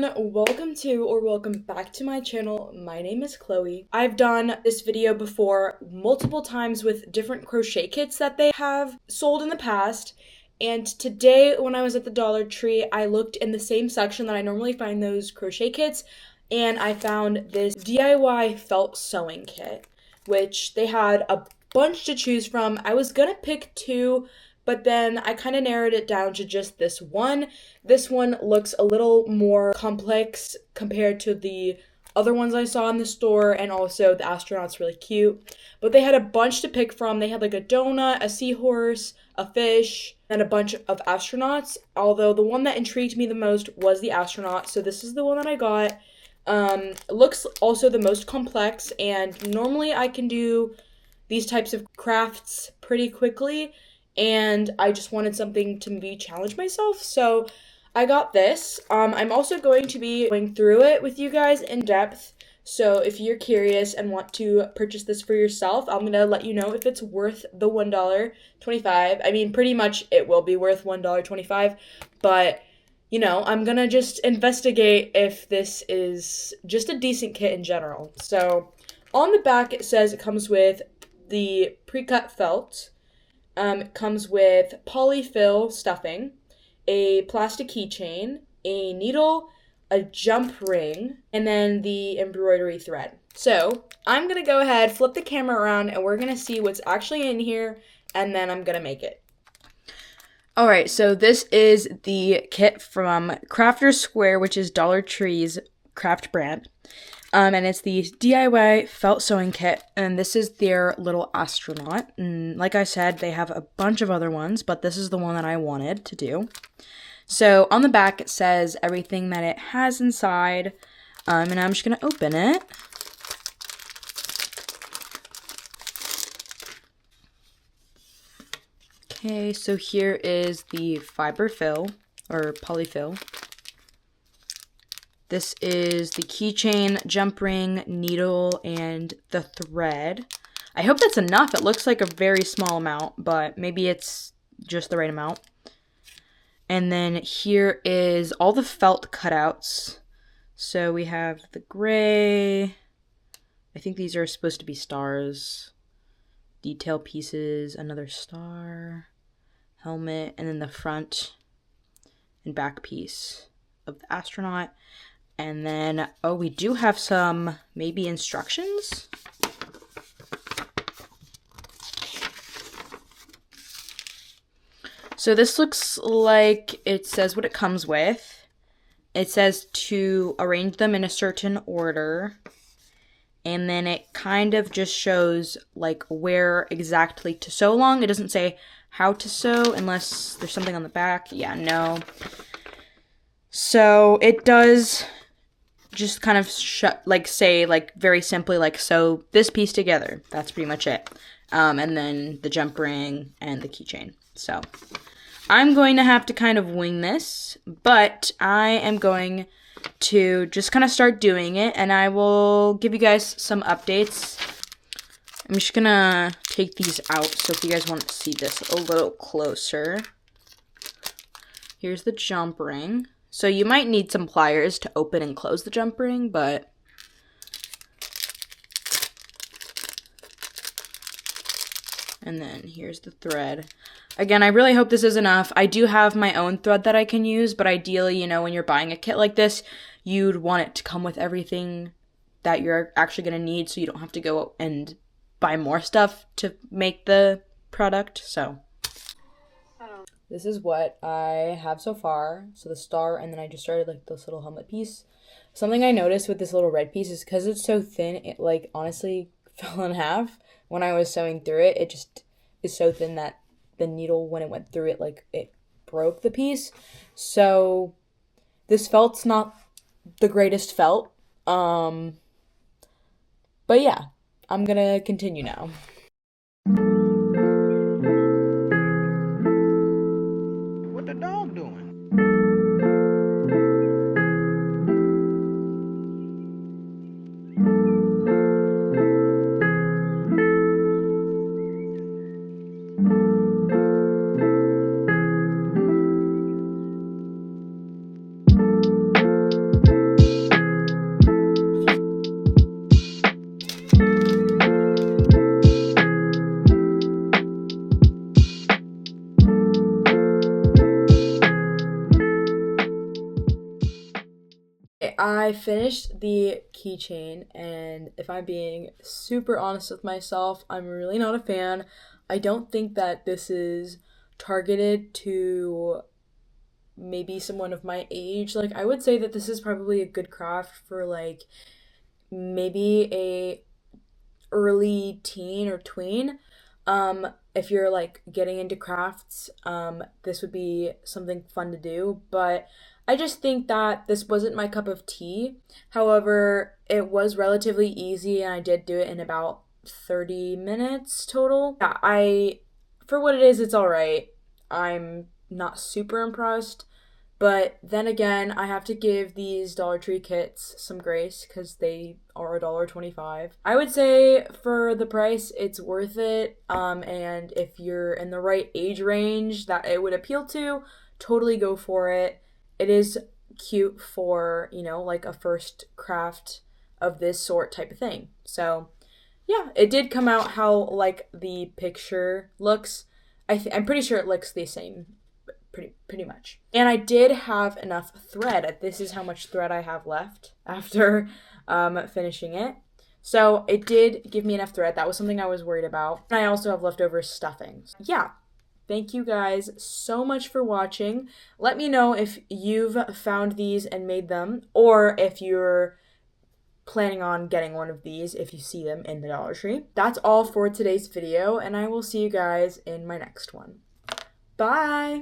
everyone, welcome back to my channel. My name is Chloe. I've done this video before multiple times with different crochet kits that they have sold in the past. And today when I was at the Dollar Tree, I looked in the same section that I normally find those crochet kits, and I found this DIY felt sewing kit, which they had a bunch to choose from. I was gonna pick two, but then I kind of narrowed it down to just this one. This one looks a little more complex compared to the other ones I saw in the store, and also the astronaut's really cute. But they had a bunch to pick from. They had like a donut, a seahorse, a fish, and a bunch of astronauts. Although the one that intrigued me the most was the astronaut, so this is the one that I got. Looks also the most complex, and normally I can do these types of crafts pretty quickly, and I just wanted something to maybe challenge myself, so I got this. I'm also going to be going through it with you guys in depth, so if you're curious and want to purchase this for yourself, I'm going to let you know if it's worth the $1.25. I mean, pretty much it will be worth $1.25, but you know, I'm gonna just investigate if this is just a decent kit in general. So on the back it says it comes with the pre-cut felt. It comes with polyfill stuffing, a plastic keychain, a needle, a jump ring, and then the embroidery thread. So I'm gonna go ahead, flip the camera around, and we're gonna see what's actually in here, and then I'm gonna make it. Alright, so this is the kit from Crafter's Square, which is Dollar Tree's craft brand. And it's the DIY felt sewing kit, and this is their little astronaut. And like I said, they have a bunch of other ones, but this is the one that I wanted to do. So on the back, it says everything that it has inside, and I'm just going to open it. Okay, so here is the fiber fill, or polyfill. This is the keychain, jump ring, needle, and the thread. I hope that's enough. It looks like a very small amount, but maybe it's just the right amount. And then here is all the felt cutouts. So we have the gray. I think these are supposed to be stars. Detail pieces, another star, helmet, and then the front and back piece of the astronaut. And then, oh, we do have some, maybe instructions? So this looks like it says what it comes with. It says to arrange them in a certain order. And then it kind of just shows like where exactly to sew along. It doesn't say how to sew unless there's something on the back. Yeah, no. So it does just kind of say very simply like sew this piece together. That's pretty much it. And then the jump ring and the keychain. So I'm going to have to kind of wing this, but I am going to just kind of start doing it, and I will give you guys some updates. I'm just gonna take these out, so if you guys want to see this a little closer. Here's the jump ring. So you might need some pliers to open and close the jump ring, but and then here's the thread. Again, I really hope this is enough. I do have my own thread that I can use, but ideally, you know, when you're buying a kit like this, you'd want it to come with everything that you're actually going to need, so you don't have to go and buy more stuff to make the product. So this is what I have so far. So the star, and then I just started like this little helmet piece. Something I noticed with this little red piece is because it's so thin, it like honestly fell in half when I was sewing through it. It just is so thin that the needle, when it went through it, like it broke the piece. So this felt's not the greatest felt. But yeah, I'm gonna continue now. What the dog doing? I finished the keychain, and if I'm being super honest with myself, I'm really not a fan. I don't think that this is targeted to maybe someone of my age. Like, I would say that this is probably a good craft for like maybe a early teen or tween. If you're like getting into crafts, this would be something fun to do. But I just think that this wasn't my cup of tea. However, it was relatively easy and I did do it in about 30 minutes total. Yeah, for what it is, it's all right. I'm not super impressed. But then again, I have to give these Dollar Tree kits some grace because they are $1.25. I would say for the price, it's worth it. And if you're in the right age range that it would appeal to, totally go for it. It is cute for, like a first craft of this sort type of thing. So, yeah, it did come out how like the picture looks. I'm pretty sure it looks the same pretty much. And I did have enough thread. This is how much thread I have left after finishing it. So it did give me enough thread. That was something I was worried about. And I also have leftover stuffings. Yeah. Thank you guys so much for watching. Let me know if you've found these and made them, or if you're planning on getting one of these if you see them in the Dollar Tree. That's all for today's video, and I will see you guys in my next one. Bye!